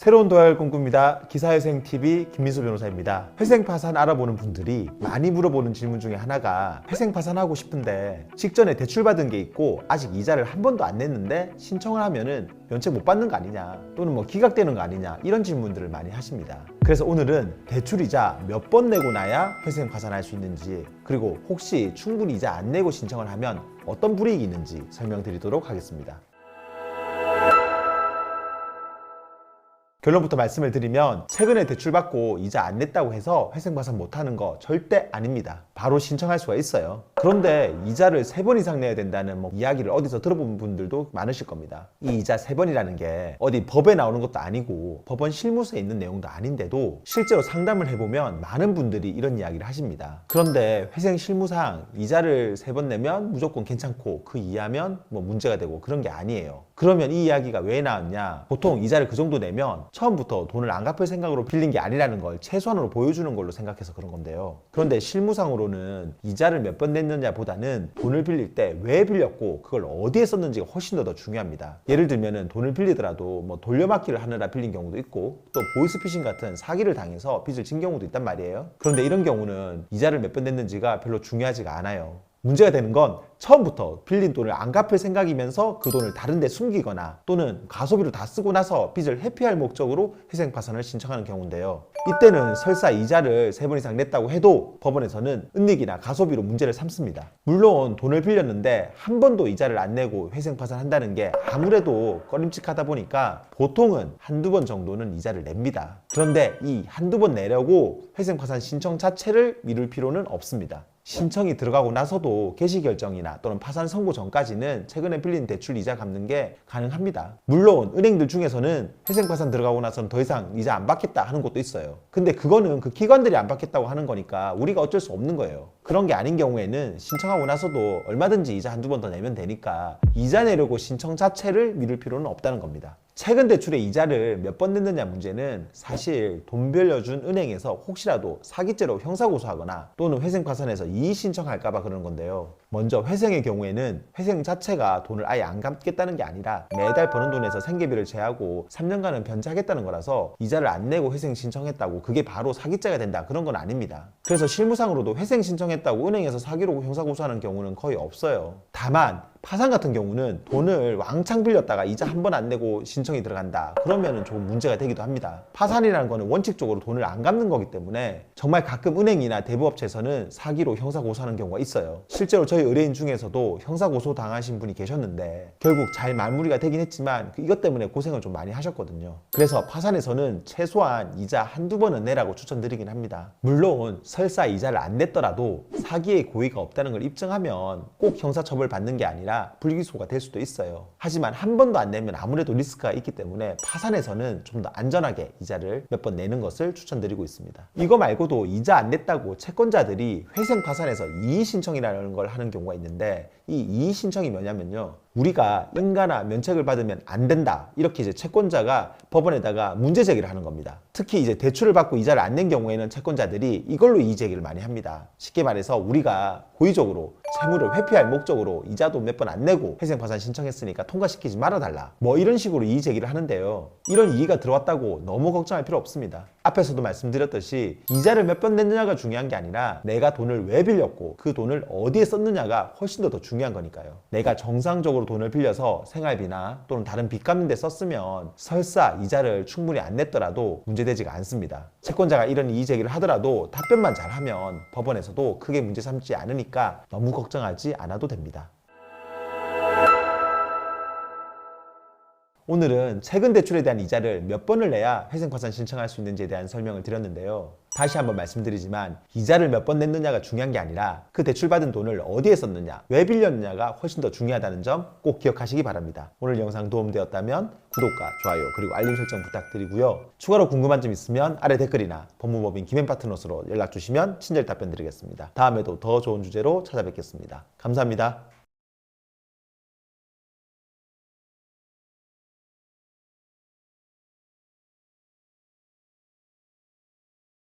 새로운 도약을 꿈꿉니다. 기사회생TV 김민수 변호사입니다. 회생파산 알아보는 분들이 많이 물어보는 질문 중에 하나가 회생파산하고 싶은데 직전에 대출받은 게 있고 아직 이자를 한 번도 안 냈는데 신청을 하면은 면책 못 받는 거 아니냐, 또는 뭐 기각되는 거 아니냐, 이런 질문들을 많이 하십니다. 그래서 오늘은 대출이자 몇 번 내고 나야 회생파산할 수 있는지, 그리고 혹시 충분히 이자 안 내고 신청을 하면 어떤 불이익이 있는지 설명드리도록 하겠습니다. 결론부터 말씀을 드리면 최근에 대출받고 이자 안 냈다고 해서 회생파산 못하는 거 절대 아닙니다. 바로 신청할 수가 있어요. 그런데 이자를 3번 이상 내야 된다는 이야기를 어디서 들어본 분들도 많으실 겁니다. 이 이자 3번이라는 게 어디 법에 나오는 것도 아니고 법원 실무서에 있는 내용도 아닌데도 실제로 상담을 해보면 많은 분들이 이런 이야기를 하십니다. 그런데 회생 실무상 이자를 3번 내면 무조건 괜찮고 그 이하면 문제가 되고 그런 게 아니에요. 그러면 이 이야기가 왜 나왔냐? 보통 이자를 그 정도 내면 처음부터 돈을 안 갚을 생각으로 빌린 게 아니라는 걸 최소한으로 보여주는 걸로 생각해서 그런 건데요. 그런데 실무상으로는 이자를 몇 번 냈느냐 보다는 돈을 빌릴 때 왜 빌렸고 그걸 어디에 썼는지가 훨씬 더 중요합니다. 예를 들면은 돈을 빌리더라도 돌려막기를 하느라 빌린 경우도 있고, 또 보이스피싱 같은 사기를 당해서 빚을 진 경우도 있단 말이에요. 그런데 이런 경우는 이자를 몇 번 냈는지가 별로 중요하지가 않아요. 문제가 되는 건 처음부터 빌린 돈을 안 갚을 생각이면서 그 돈을 다른 데 숨기거나 또는 가소비로 다 쓰고 나서 빚을 회피할 목적으로 회생파산을 신청하는 경우인데요. 이때는 설사 이자를 3번 이상 냈다고 해도 법원에서는 은닉이나 가소비로 문제를 삼습니다. 물론 돈을 빌렸는데 한 번도 이자를 안 내고 회생파산한다는 게 아무래도 꺼림칙하다 보니까 보통은 한두 번 정도는 이자를 냅니다. 그런데 이 한두 번 내려고 회생파산 신청 자체를 미룰 필요는 없습니다. 신청이 들어가고 나서도 개시결정이나 또는 파산 선고 전까지는 최근에 빌린 대출 이자 갚는 게 가능합니다. 물론 은행들 중에서는 회생파산 들어가고 나서는 더 이상 이자 안 받겠다 하는 곳도 있어요. 근데 그거는 그 기관들이 안 받겠다고 하는 거니까 우리가 어쩔 수 없는 거예요. 그런 게 아닌 경우에는 신청하고 나서도 얼마든지 이자 한두 번 더 내면 되니까 이자 내려고 신청 자체를 미룰 필요는 없다는 겁니다. 최근 대출의 이자를 몇 번 냈느냐 문제는 사실 돈 빌려준 은행에서 혹시라도 사기죄로 형사고소하거나 또는 회생파산해서 이의 신청할까봐 그러는 건데요. 먼저 회생의 경우에는 회생 자체가 돈을 아예 안 갚겠다는 게 아니라 매달 버는 돈에서 생계비를 제하고 3년간은 변제하겠다는 거라서 이자를 안 내고 회생 신청했다고 그게 바로 사기죄가 된다, 그런 건 아닙니다. 그래서 실무상으로도 회생 신청했다고 은행에서 사기로 형사고소하는 경우는 거의 없어요. 다만 파산 같은 경우는 돈을 왕창 빌렸다가 이자 한 번 안 내고 신청이 들어간다, 그러면은 좀 문제가 되기도 합니다. 파산이라는 거는 원칙적으로 돈을 안 갚는 거기 때문에 정말 가끔 은행이나 대부업체에서는 사기로 형사고소하는 경우가 있어요. 실제로 저희 의뢰인 중에서도 형사고소 당하신 분이 계셨는데 결국 잘 마무리가 되긴 했지만 이것 때문에 고생을 좀 많이 하셨거든요. 그래서 파산에서는 최소한 이자 한두 번은 내라고 추천드리긴 합니다. 물론 설사 이자를 안 냈더라도 사기의 고의가 없다는 걸 입증하면 꼭 형사처벌 받는 게 아니라 불기소가 될 수도 있어요. 하지만 한 번도 안 내면 아무래도 리스크가 있기 때문에 파산에서는 좀 더 안전하게 이자를 몇 번 내는 것을 추천드리고 있습니다. 이거 말고도 이자 안 냈다고 채권자들이 회생파산에서 이의 신청이라는 걸 하는 경우가 있는데, 이 이의 신청이 뭐냐면요, 우리가 인가나 면책을 받으면 안 된다, 이렇게 이제 채권자가 법원에다가 문제 제기를 하는 겁니다. 특히 이제 대출을 받고 이자를 안 낸 경우에는 채권자들이 이걸로 이의 제기를 많이 합니다. 쉽게 말해서 우리가 고의적으로 채무를 회피할 목적으로 이자도 몇 번 안 내고 회생파산 신청했으니까 통과시키지 말아달라, 이런 식으로 이의 제기를 하는데요. 이런 이의가 들어왔다고 너무 걱정할 필요 없습니다. 앞에서도 말씀드렸듯이 이자를 몇 번 냈느냐가 중요한 게 아니라 내가 돈을 왜 빌렸고 그 돈을 어디에 썼느냐가 훨씬 더 중요한 거니까요. 내가 정상적으로 돈을 빌려서 생활비나 또는 다른 빚 갚는 데 썼으면 설사 이자를 충분히 안 냈더라도 문제되지가 않습니다. 채권자가 이런 이의 제기를 하더라도 답변만 잘하면 법원에서도 크게 문제 삼지 않으니까 너무 걱정하지 않아도 됩니다. 오늘은 최근 대출에 대한 이자를 몇 번을 내야 회생파산 신청할 수 있는지에 대한 설명을 드렸는데요. 다시 한번 말씀드리지만 이자를 몇 번 냈느냐가 중요한 게 아니라 그 대출받은 돈을 어디에 썼느냐, 왜 빌렸느냐가 훨씬 더 중요하다는 점 꼭 기억하시기 바랍니다. 오늘 영상 도움되었다면 구독과 좋아요 그리고 알림 설정 부탁드리고요. 추가로 궁금한 점 있으면 아래 댓글이나 법무법인 김앤파트너스로 연락 주시면 친절 답변 드리겠습니다. 다음에도 더 좋은 주제로 찾아뵙겠습니다. 감사합니다.